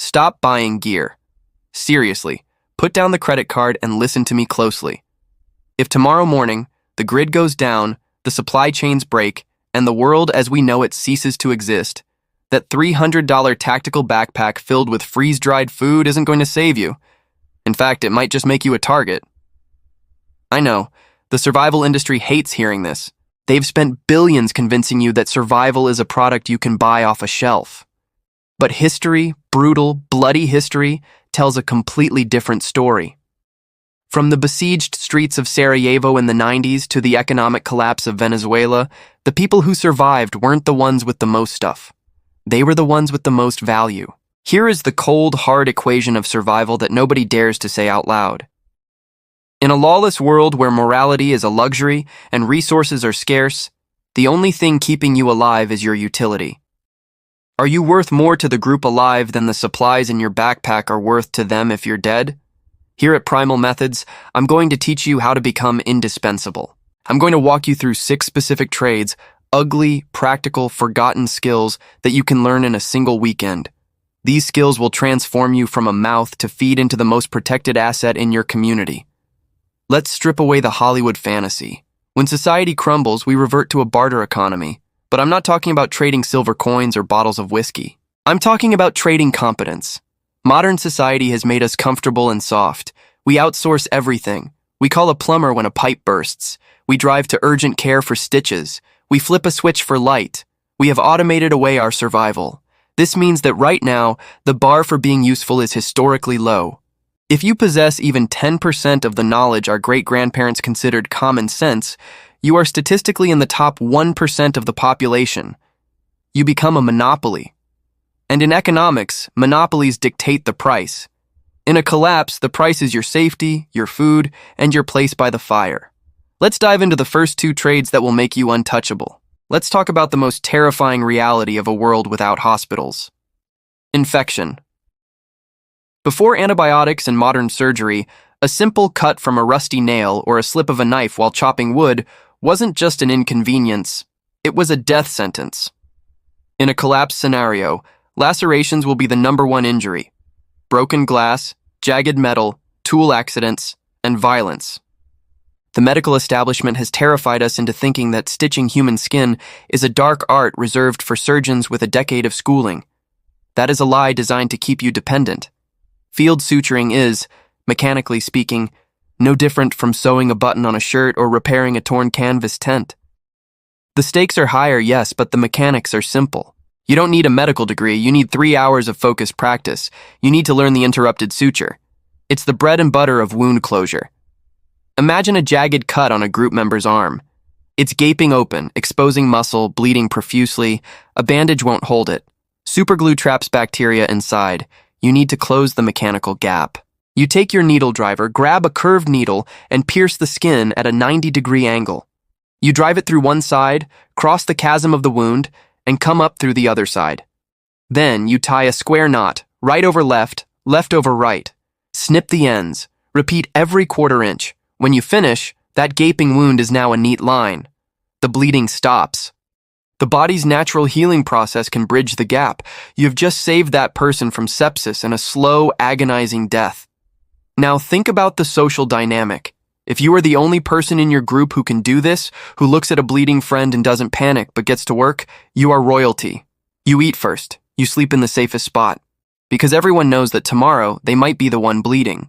Stop buying gear. Seriously, put down the credit card and listen to me closely. If tomorrow morning, the grid goes down, the supply chains break, and the world as we know it ceases to exist, that $300 tactical backpack filled with freeze-dried food isn't going to save you. In fact, it might just make you a target. I know, the survival industry hates hearing this. They've spent billions convincing you that survival is a product you can buy off a shelf. But history, brutal, bloody history, tells a completely different story. From the besieged streets of Sarajevo in the 90s to the economic collapse of Venezuela, the people who survived weren't the ones with the most stuff. They were the ones with the most value. Here is the cold, hard equation of survival that nobody dares to say out loud. In a lawless world where morality is a luxury and resources are scarce, the only thing keeping you alive is your utility. Are you worth more to the group alive than the supplies in your backpack are worth to them if you're dead? Here at Primal Methods, I'm going to teach you how to become indispensable. I'm going to walk you through 6 specific trades, ugly, practical, forgotten skills that you can learn in a single weekend. These skills will transform you from a mouth to feed into the most protected asset in your community. Let's strip away the Hollywood fantasy. When society crumbles, we revert to a barter economy. But I'm not talking about trading silver coins or bottles of whiskey. I'm talking about trading competence. Modern society has made us comfortable and soft. We outsource everything. We call a plumber when a pipe bursts. We drive to urgent care for stitches. We flip a switch for light. We have automated away our survival. This means that right now, the bar for being useful is historically low. If you possess even 10% of the knowledge our great-grandparents considered common sense, you are statistically in the top 1% of the population. You become a monopoly. And in economics, monopolies dictate the price. In a collapse, the price is your safety, your food, and your place by the fire. Let's dive into the first 2 trades that will make you untouchable. Let's talk about the most terrifying reality of a world without hospitals. Infection. Before antibiotics and modern surgery, a simple cut from a rusty nail or a slip of a knife while chopping wood wasn't just an inconvenience, it was a death sentence. In a collapse scenario, lacerations will be the #1 injury. Broken glass, jagged metal, tool accidents, and violence. The medical establishment has terrified us into thinking that stitching human skin is a dark art reserved for surgeons with a decade of schooling. That is a lie designed to keep you dependent. Field suturing is, mechanically speaking, no different from sewing a button on a shirt or repairing a torn canvas tent. The stakes are higher, yes, but the mechanics are simple. You don't need a medical degree, you need 3 hours of focused practice. You need to learn the interrupted suture. It's the bread and butter of wound closure. Imagine a jagged cut on a group member's arm. It's gaping open, exposing muscle, bleeding profusely. A bandage won't hold it. Superglue traps bacteria inside. You need to close the mechanical gap. You take your needle driver, grab a curved needle, and pierce the skin at a 90-degree angle. You drive it through one side, cross the chasm of the wound, and come up through the other side. Then you tie a square knot, right over left, left over right. Snip the ends. Repeat every 1/4 inch. When you finish, that gaping wound is now a neat line. The bleeding stops. The body's natural healing process can bridge the gap. You have just saved that person from sepsis and a slow, agonizing death. Now think about the social dynamic. If you are the only person in your group who can do this, who looks at a bleeding friend and doesn't panic but gets to work, you are royalty. You eat first. You sleep in the safest spot. Because everyone knows that tomorrow they might be the one bleeding.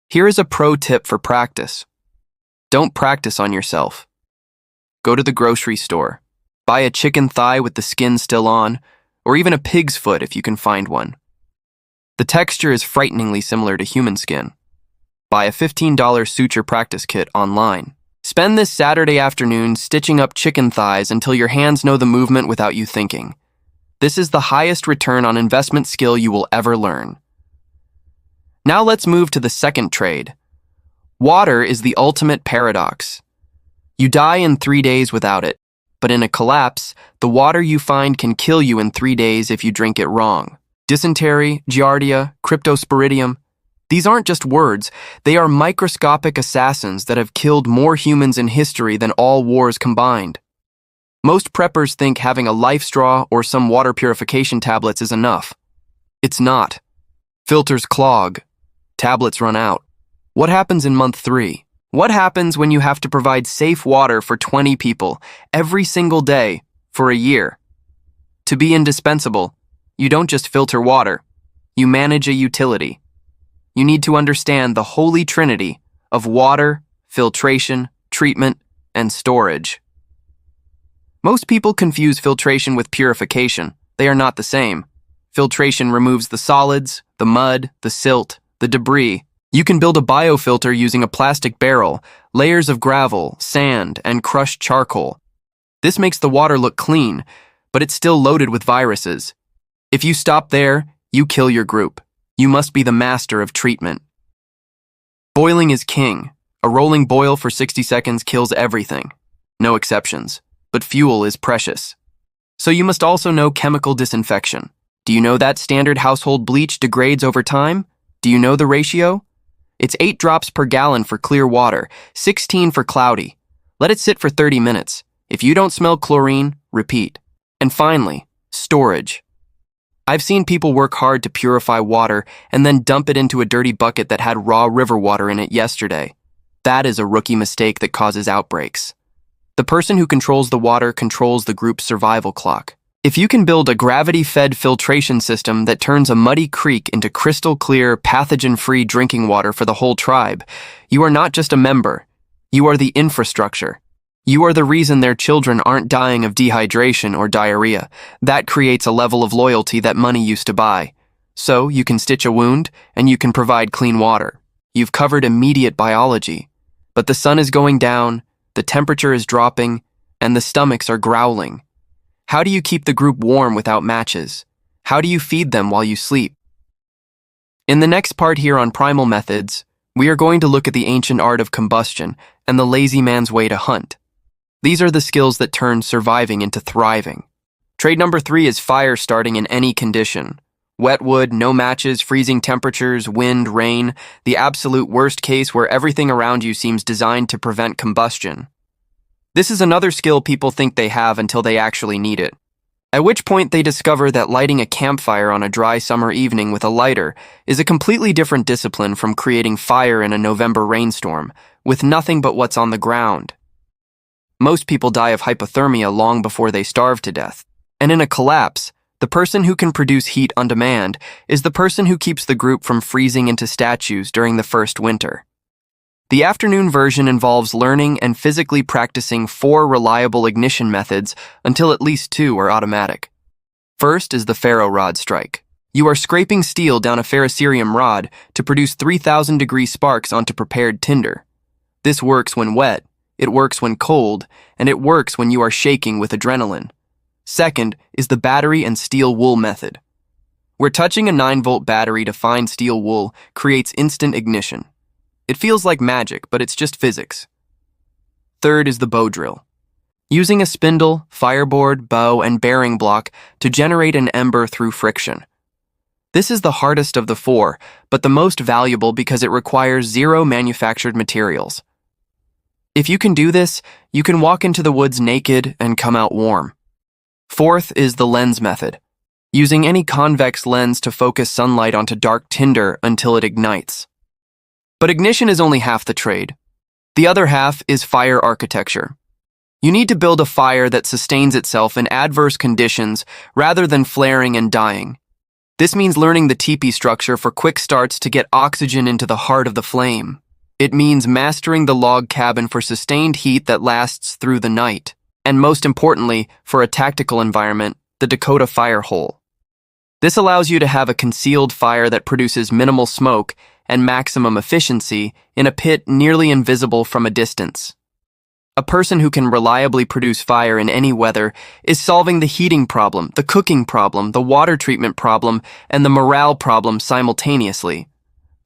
Here is a pro tip for practice. Don't practice on yourself. Go to the grocery store. Buy a chicken thigh with the skin still on, or even a pig's foot if you can find one. The texture is frighteningly similar to human skin. Buy a $15 suture practice kit online. Spend this Saturday afternoon stitching up chicken thighs until your hands know the movement without you thinking. This is the highest return on investment skill you will ever learn. Now let's move to the second trade. Water is the ultimate paradox. You die in 3 days without it, but in a collapse, the water you find can kill you in 3 days if you drink it wrong. Dysentery, giardia, cryptosporidium, these aren't just words, they are microscopic assassins that have killed more humans in history than all wars combined. Most preppers think having a life straw or some water purification tablets is enough. It's not. Filters clog. Tablets run out. What happens in month 3? What happens when you have to provide safe water for 20 people every single day for a year? To be indispensable, you don't just filter water, you manage a utility. You need to understand the holy trinity of water, filtration, treatment, and storage. Most people confuse filtration with purification. They are not the same. Filtration removes the solids, the mud, the silt, the debris. You can build a biofilter using a plastic barrel, layers of gravel, sand, and crushed charcoal. This makes the water look clean, but it's still loaded with viruses. If you stop there, you kill your group. You must be the master of treatment. Boiling is king. A rolling boil for 60 seconds kills everything. No exceptions. But fuel is precious. So you must also know chemical disinfection. Do you know that standard household bleach degrades over time? Do you know the ratio? It's 8 drops per gallon for clear water, 16 for cloudy. Let it sit for 30 minutes. If you don't smell chlorine, repeat. And finally, storage. I've seen people work hard to purify water and then dump it into a dirty bucket that had raw river water in it yesterday. That is a rookie mistake that causes outbreaks. The person who controls the water controls the group's survival clock. If you can build a gravity-fed filtration system that turns a muddy creek into crystal-clear, pathogen-free drinking water for the whole tribe, you are not just a member. You are the infrastructure. You are the reason their children aren't dying of dehydration or diarrhea. That creates a level of loyalty that money used to buy. So you can stitch a wound, and you can provide clean water. You've covered immediate biology. But the sun is going down, the temperature is dropping, and the stomachs are growling. How do you keep the group warm without matches? How do you feed them while you sleep? In the next part here on Primal Methods, we are going to look at the ancient art of combustion and the lazy man's way to hunt. These are the skills that turn surviving into thriving. Trade number 3 is fire starting in any condition. Wet wood, no matches, freezing temperatures, wind, rain, the absolute worst case where everything around you seems designed to prevent combustion. This is another skill people think they have until they actually need it. At which point they discover that lighting a campfire on a dry summer evening with a lighter is a completely different discipline from creating fire in a November rainstorm, with nothing but what's on the ground. Most people die of hypothermia long before they starve to death. And in a collapse, the person who can produce heat on demand is the person who keeps the group from freezing into statues during the first winter. The afternoon version involves learning and physically practicing 4 reliable ignition methods until at least 2 are automatic. First is the ferro rod strike. You are scraping steel down a ferrocerium rod to produce 3,000-degree sparks onto prepared tinder. This works when wet, it works when cold, and it works when you are shaking with adrenaline. Second is the battery and steel wool method, where touching a 9-volt battery to fine steel wool creates instant ignition. It feels like magic, but it's just physics. Third is the bow drill. Using a spindle, fireboard, bow, and bearing block to generate an ember through friction. This is the hardest of the 4, but the most valuable because it requires 0 manufactured materials. If you can do this, you can walk into the woods naked and come out warm. Fourth is the lens method. Using any convex lens to focus sunlight onto dark tinder until it ignites. But ignition is only half the trade. The other half is fire architecture. You need to build a fire that sustains itself in adverse conditions rather than flaring and dying. This means learning the teepee structure for quick starts to get oxygen into the heart of the flame. It means mastering the log cabin for sustained heat that lasts through the night. And most importantly, for a tactical environment, the Dakota fire hole. This allows you to have a concealed fire that produces minimal smoke and maximum efficiency in a pit nearly invisible from a distance. A person who can reliably produce fire in any weather is solving the heating problem, the cooking problem, the water treatment problem, and the morale problem simultaneously.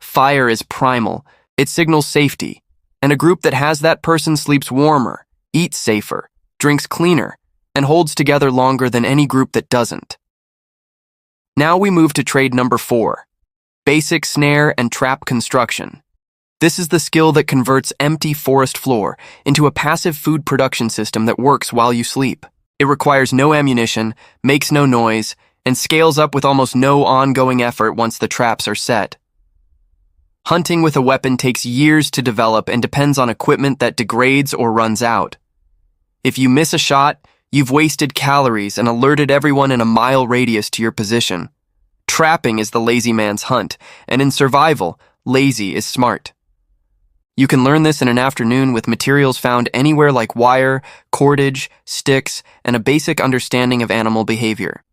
Fire is primal. It signals safety, and a group that has that person sleeps warmer, eats safer, drinks cleaner, and holds together longer than any group that doesn't. Now we move to trade number 4. Basic snare and trap construction. This is the skill that converts empty forest floor into a passive food production system that works while you sleep. It requires no ammunition, makes no noise, and scales up with almost no ongoing effort once the traps are set. Hunting with a weapon takes years to develop and depends on equipment that degrades or runs out. If you miss a shot, you've wasted calories and alerted everyone in a mile radius to your position. Trapping is the lazy man's hunt, and in survival, lazy is smart. You can learn this in an afternoon with materials found anywhere like wire, cordage, sticks, and a basic understanding of animal behavior.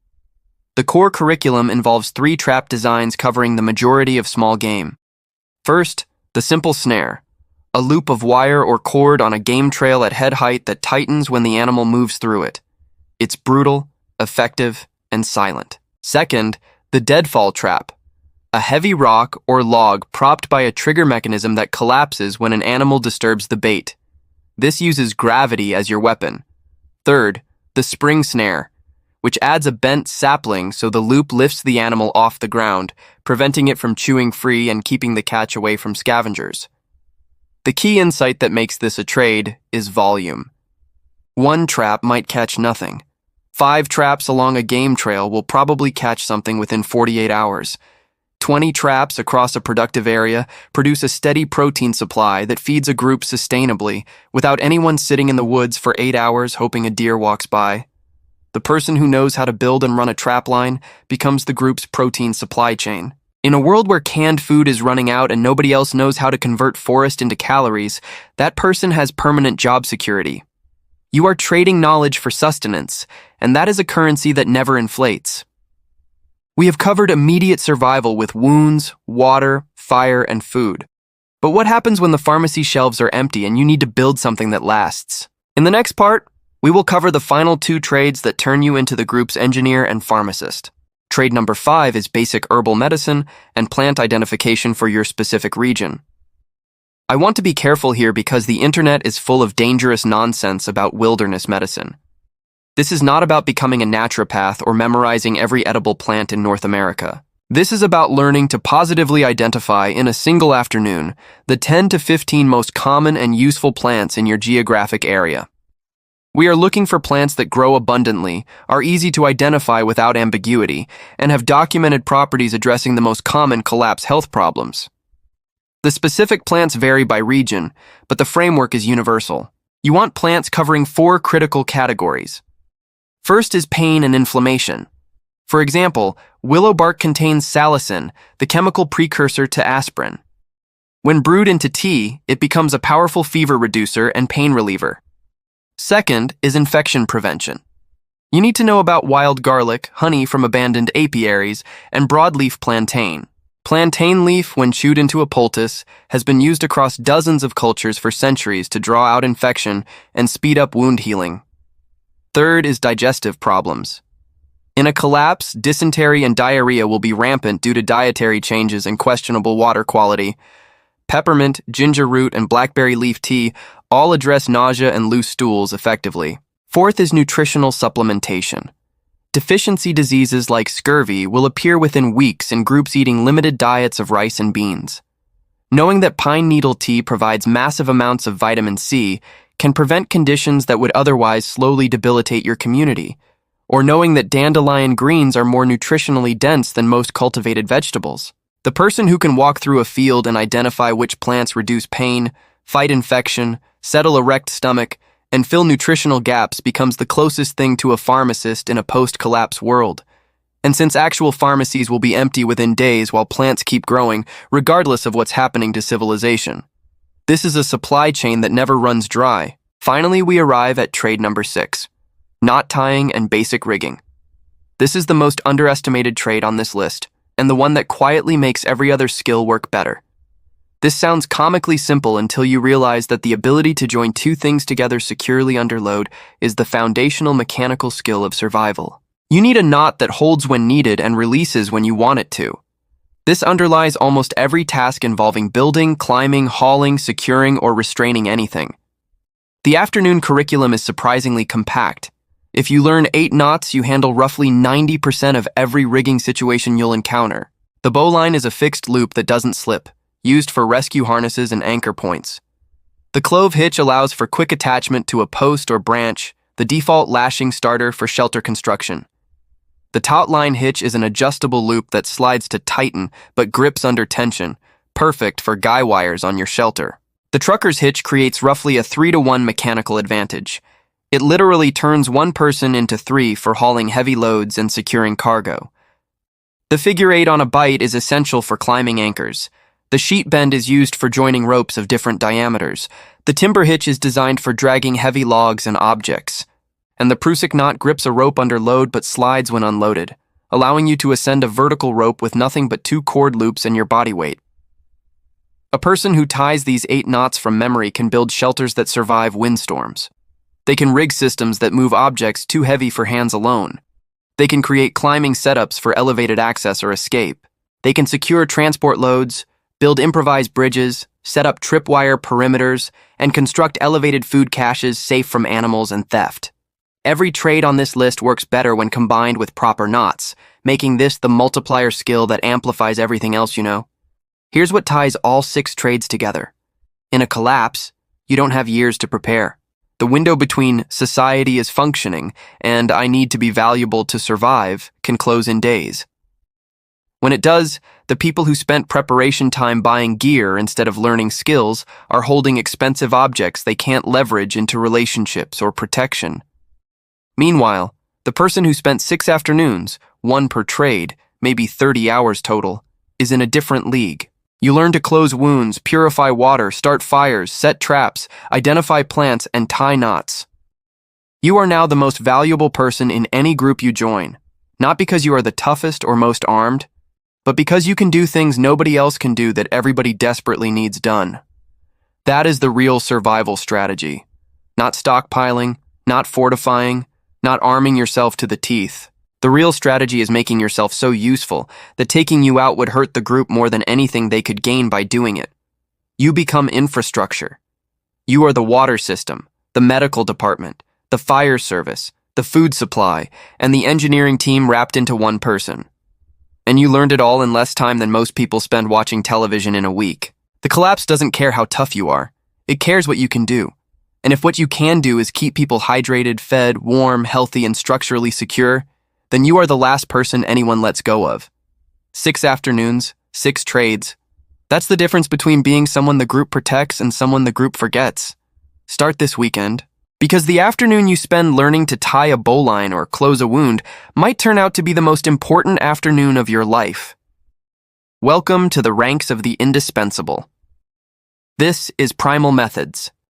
The core curriculum involves 3 trap designs covering the majority of small game. First, the simple snare, a loop of wire or cord on a game trail at head height that tightens when the animal moves through it. It's brutal, effective, and silent. Second, the deadfall trap, a heavy rock or log propped by a trigger mechanism that collapses when an animal disturbs the bait. This uses gravity as your weapon. Third, the spring snare, which adds a bent sapling so the loop lifts the animal off the ground, preventing it from chewing free and keeping the catch away from scavengers. The key insight that makes this a trade is volume. 1 trap might catch nothing. 5 traps along a game trail will probably catch something within 48 hours. 20 traps across a productive area produce a steady protein supply that feeds a group sustainably without anyone sitting in the woods for 8 hours hoping a deer walks by. The person who knows how to build and run a trap line becomes the group's protein supply chain. In a world where canned food is running out and nobody else knows how to convert forest into calories, that person has permanent job security. You are trading knowledge for sustenance, and that is a currency that never inflates. We have covered immediate survival with wounds, water, fire, and food. But what happens when the pharmacy shelves are empty and you need to build something that lasts? In the next part, we will cover the final 2 trades that turn you into the group's engineer and pharmacist. Trade number 5 is basic herbal medicine and plant identification for your specific region. I want to be careful here because the internet is full of dangerous nonsense about wilderness medicine. This is not about becoming a naturopath or memorizing every edible plant in North America. This is about learning to positively identify in a single afternoon the 10 to 15 most common and useful plants in your geographic area. We are looking for plants that grow abundantly, are easy to identify without ambiguity, and have documented properties addressing the most common collapse health problems. The specific plants vary by region, but the framework is universal. You want plants covering 4 critical categories. First is pain and inflammation. For example, willow bark contains salicin, the chemical precursor to aspirin. When brewed into tea, it becomes a powerful fever reducer and pain reliever. Second is infection prevention. You need to know about wild garlic, honey from abandoned apiaries, and broadleaf plantain. Plantain leaf, when chewed into a poultice, has been used across dozens of cultures for centuries to draw out infection and speed up wound healing. Third is digestive problems. In a collapse, dysentery and diarrhea will be rampant due to dietary changes and questionable water quality. Peppermint, ginger root, and blackberry leaf tea all address nausea and loose stools effectively. Fourth is nutritional supplementation. Deficiency diseases like scurvy will appear within weeks in groups eating limited diets of rice and beans. Knowing that pine needle tea provides massive amounts of vitamin C can prevent conditions that would otherwise slowly debilitate your community, or knowing that dandelion greens are more nutritionally dense than most cultivated vegetables. The person who can walk through a field and identify which plants reduce pain, fight infection, settle a wrecked stomach, and fill nutritional gaps becomes the closest thing to a pharmacist in a post-collapse world. And since actual pharmacies will be empty within days while plants keep growing, regardless of what's happening to civilization. This is a supply chain that never runs dry. Finally, we arrive at trade number 6, knot tying and basic rigging. This is the most underestimated trade on this list, and the one that quietly makes every other skill work better. This sounds comically simple until you realize that the ability to join 2 things together securely under load is the foundational mechanical skill of survival. You need a knot that holds when needed and releases when you want it to. This underlies almost every task involving building, climbing, hauling, securing, or restraining anything. The afternoon curriculum is surprisingly compact. If you learn 8 knots, you handle roughly 90% of every rigging situation you'll encounter. The bowline is a fixed loop that doesn't slip, used for rescue harnesses and anchor points. The clove hitch allows for quick attachment to a post or branch, the default lashing starter for shelter construction. The taut line hitch is an adjustable loop that slides to tighten but grips under tension, perfect for guy wires on your shelter. The trucker's hitch creates roughly a 3-to-1 mechanical advantage. It literally turns one person into three for hauling heavy loads and securing cargo. The figure 8 on a bight is essential for climbing anchors. The sheet bend is used for joining ropes of different diameters. The timber hitch is designed for dragging heavy logs and objects. And the prusik knot grips a rope under load but slides when unloaded, allowing you to ascend a vertical rope with nothing but 2 cord loops and your body weight. A person who ties these 8 knots from memory can build shelters that survive windstorms. They can rig systems that move objects too heavy for hands alone. They can create climbing setups for elevated access or escape. They can secure transport loads, build improvised bridges, set up tripwire perimeters, and construct elevated food caches safe from animals and theft. Every trade on this list works better when combined with proper knots, making this the multiplier skill that amplifies everything else you know. Here's what ties all 6 trades together. In a collapse, you don't have years to prepare. The window between society is functioning and I need to be valuable to survive can close in days. When it does, the people who spent preparation time buying gear instead of learning skills are holding expensive objects they can't leverage into relationships or protection. Meanwhile, the person who spent 6 afternoons, 1 per trade, maybe 30 hours total, is in a different league. You learn to close wounds, purify water, start fires, set traps, identify plants, and tie knots. You are now the most valuable person in any group you join, not because you are the toughest or most armed, but because you can do things nobody else can do that everybody desperately needs done. That is the real survival strategy. Not stockpiling, not fortifying, not arming yourself to the teeth. The real strategy is making yourself so useful that taking you out would hurt the group more than anything they could gain by doing it. You become infrastructure. You are the water system, the medical department, the fire service, the food supply, and the engineering team wrapped into one person. And you learned it all in less time than most people spend watching television in a week. The collapse doesn't care how tough you are. It cares what you can do. And if what you can do is keep people hydrated, fed, warm, healthy, and structurally secure, then you are the last person anyone lets go of. 6 afternoons, 6 trades. That's the difference between being someone the group protects and someone the group forgets. Start this weekend. Because the afternoon you spend learning to tie a bowline or close a wound might turn out to be the most important afternoon of your life. Welcome to the ranks of the indispensable. This is Primal Methods.